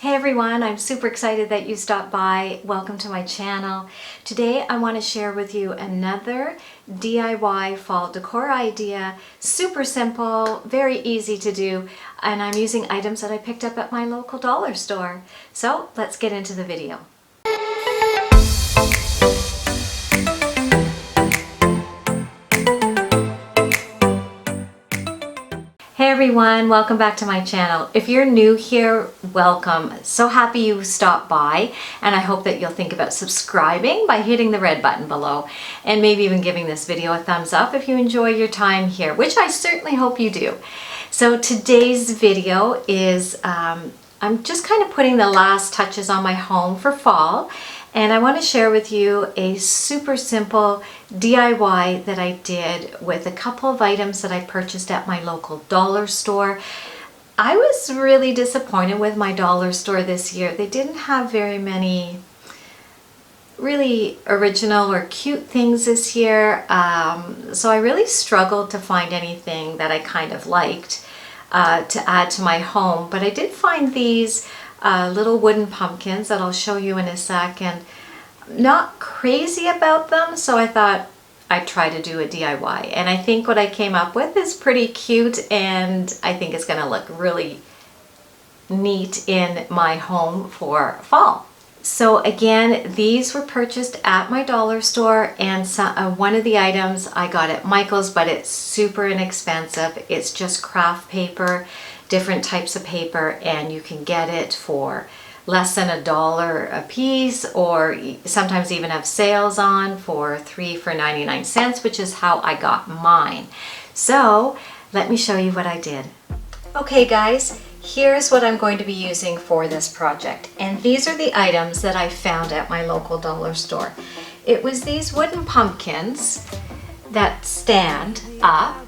Hey everyone, I'm super excited that you stopped by. Welcome to my channel. Today I want to share with you another DIY fall decor idea. Super simple, very easy to do, and I'm using items that I picked up at my local dollar store. So let's get into the video. Hey everyone, welcome back to my channel. If you're new here, welcome. So happy you stopped by, and I hope that you'll think about subscribing by hitting the red button below and maybe even giving this video a thumbs up if you enjoy your time here, which I certainly hope you do. So today's video is, I'm just kind of putting the last touches on my home for fall, and I want to share with you a super simple DIY that I did with a couple of items that I purchased at my local dollar store. I was really disappointed with my dollar store this year. They didn't have very many really original or cute things this year, so I really struggled to find anything that I kind of liked to add to my home. But I did find these little wooden pumpkins that I'll show you in a second. Not crazy about them, so I thought I'd try to do a DIY, and I think what I came up with is pretty cute, and I think it's going to look really neat in my home for fall. So again, these were purchased at my dollar store, and one of the items I got at Michael's, but it's super inexpensive. It's just craft paper, different types of paper, and you can get it for less than $1 a piece, or sometimes even have sales on for 3 for 99 cents, which is how I got mine. So let me show you what I did. Okay guys, here's what I'm going to be using for this project, and these are the items that I found at my local dollar store. It was these wooden pumpkins that stand up,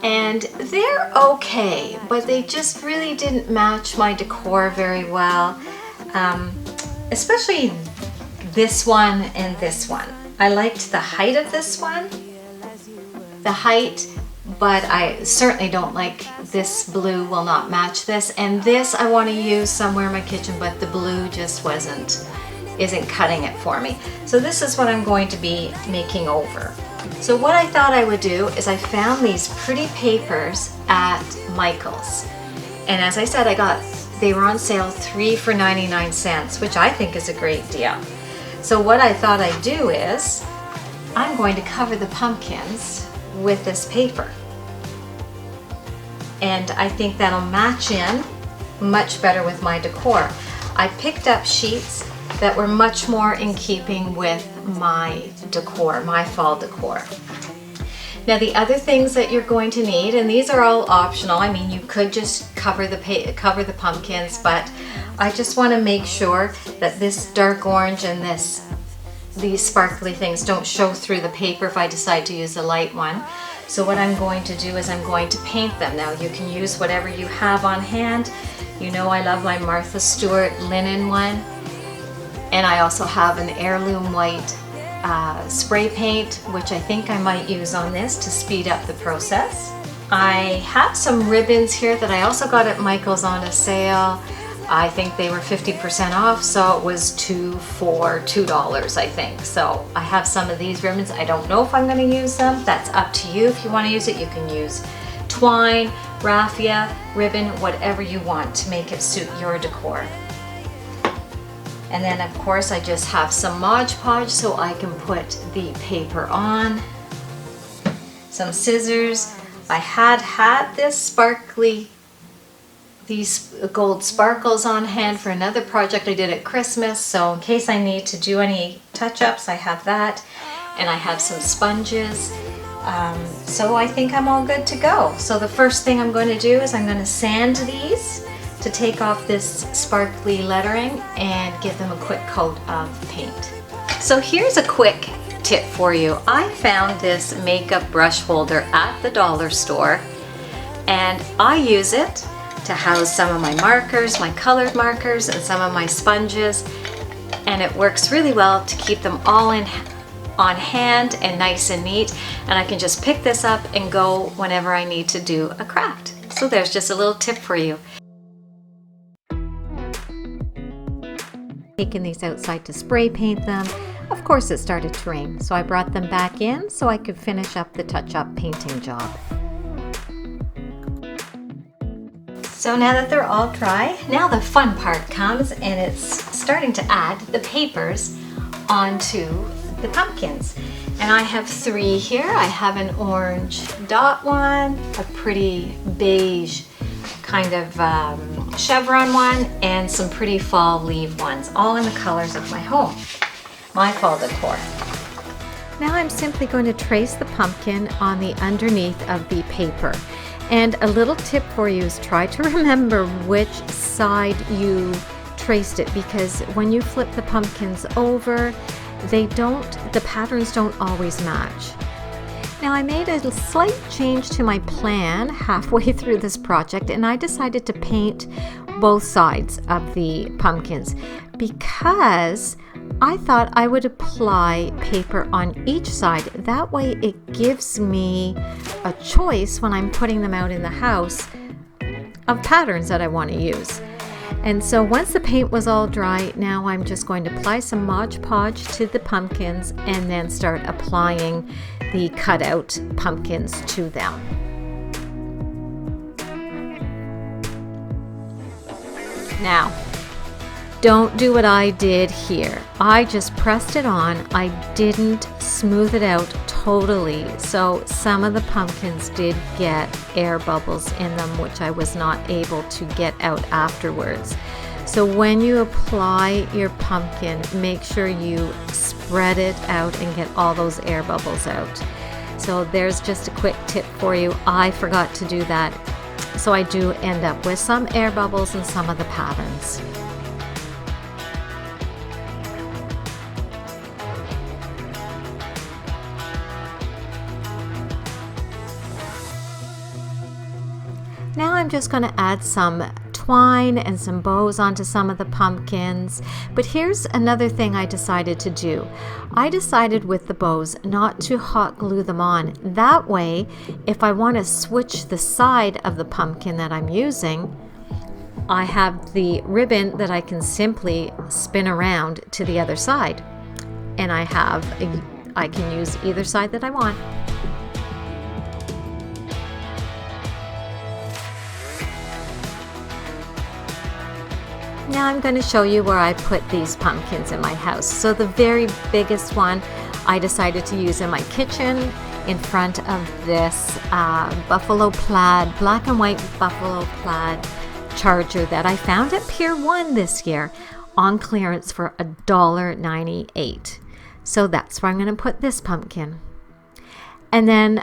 and they're okay, but they just really didn't match my decor very well. Especially this one and this one. I liked the height of this one, but I certainly don't like this blue. Will not match this, and this I want to use somewhere in my kitchen, but the blue just isn't cutting it for me. So this is what I'm going to be making over. So what I thought I would do is I found these pretty papers at Michael's, and as I said, they were on sale 3 for 99 cents, which I think is a great deal. So what I thought I'd do is I'm going to cover the pumpkins with this paper. And I think that'll match in much better with my decor. I picked up sheets that were much more in keeping with my decor, my fall decor. Now the other things that you're going to need, and these are all optional, I mean you could just cover the pumpkins, but I just want to make sure that this dark orange and these sparkly things don't show through the paper if I decide to use a light one. So what I'm going to do is I'm going to paint them. Now you can use whatever you have on hand. You know I love my Martha Stewart linen one, and I also have an heirloom white spray paint, which I think I might use on this to speed up the process. I have some ribbons here that I also got at Michael's on a sale. I think they were 50% off, so it was 2 for $2, I think. So I have some of these ribbons. I don't know if I'm going to use them. That's up to you. If you want to use it, you can use twine, raffia, ribbon, whatever you want to make it suit your decor. And then of course I just have some Mod Podge so I can put the paper on. Some scissors. I had these gold sparkles on hand for another project I did at Christmas, so in case I need to do any touch-ups I have that, and I have some sponges. So I think I'm all good to go. So the first thing I'm going to do is I'm going to sand these to take off this sparkly lettering and give them a quick coat of paint. So here's a quick tip for you. I found this makeup brush holder at the dollar store, and I use it to house some of my markers, my colored markers, and some of my sponges, and it works really well to keep them all on hand and nice and neat, and I can just pick this up and go whenever I need to do a craft. So there's just a little tip for you. taken these outside to spray paint them. Of course it started to rain, so I brought them back in so I could finish up the touch-up painting job. So now that they're all dry, now the fun part comes, and it's starting to add the papers onto the pumpkins. And I have 3 here. I have an orange dot one, a pretty beige kind of chevron one, and some pretty fall leaf ones, all in the colors of my home, my fall decor. Now I'm simply going to trace the pumpkin on the underneath of the paper. And a little tip for you is try to remember which side you traced it, because when you flip the pumpkins over, the patterns don't always match. Now I made a slight change to my plan halfway through this project, and I decided to paint both sides of the pumpkins because I thought I would apply paper on each side. That way it gives me a choice when I'm putting them out in the house of patterns that I want to use. And so once the paint was all dry, now I'm just going to apply some Mod Podge to the pumpkins and then start applying the cutout pumpkins to them. Now, don't do what I did here. I just pressed it on. I didn't smooth it out totally. So some of the pumpkins did get air bubbles in them, which I was not able to get out afterwards. So when you apply your pumpkin, make sure you spread it out and get all those air bubbles out. So there's just a quick tip for you. I forgot to do that. So I do end up with some air bubbles in some of the patterns. Now I'm just going to add some twine and some bows onto some of the pumpkins. But here's another thing I decided to do. I decided with the bows not to hot glue them on. That way, if I want to switch the side of the pumpkin that I'm using, I have the ribbon that I can simply spin around to the other side. And I can use either side that I want. Now I'm going to show you where I put these pumpkins in my house. So the very biggest one I decided to use in my kitchen in front of this buffalo plaid, black and white buffalo plaid charger that I found at Pier 1 this year on clearance for $1.98. So that's where I'm going to put this pumpkin. And then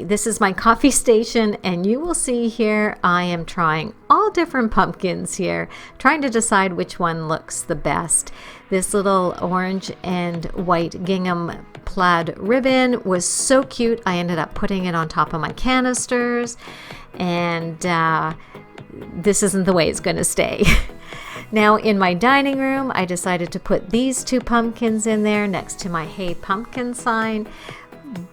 this is my coffee station, and you will see here I am trying all different pumpkins here, trying to decide which one looks the best. This little orange and white gingham plaid ribbon was so cute. I ended up putting it on top of my canisters, and this isn't the way it's going to stay. Now in my dining room, I decided to put these 2 pumpkins in there next to my Hey Pumpkin sign.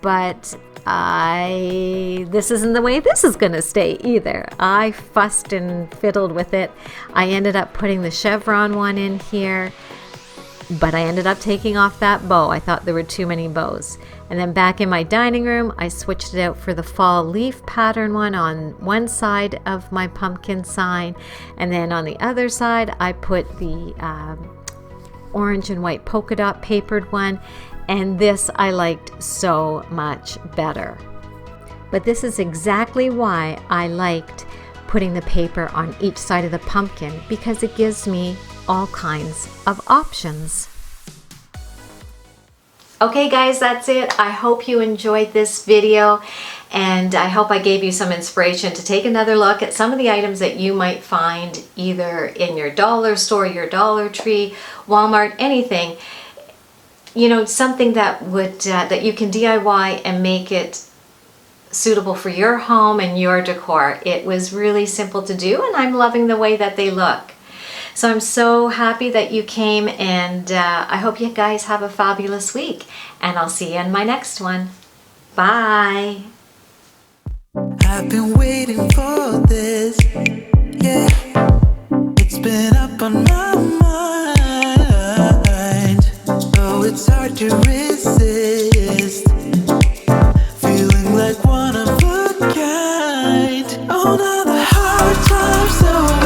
But this isn't the way this is going to stay either. I fussed and fiddled with it. I ended up putting the chevron one in here, but I ended up taking off that bow. I thought there were too many bows. And then back in my dining room, I switched it out for the fall leaf pattern one on one side of my pumpkin sign. And then on the other side, I put the orange and white polka dot papered one. And this I liked so much better. But this is exactly why I liked putting the paper on each side of the pumpkin, because it gives me all kinds of options. Okay guys, that's it. I hope you enjoyed this video, and I hope I gave you some inspiration to take another look at some of the items that you might find either in your dollar store, your Dollar Tree, Walmart, anything. You know, something that would that you can DIY and make it suitable for your home and your decor. It was really simple to do, and I'm loving the way that they look. So I'm so happy that you came, and I hope you guys have a fabulous week, and I'll see you in my next one. Bye. I've been waiting for this, yeah. It's been up on my mind. it's hard to resist. Feeling like one of a kind. Oh, now the hard times over.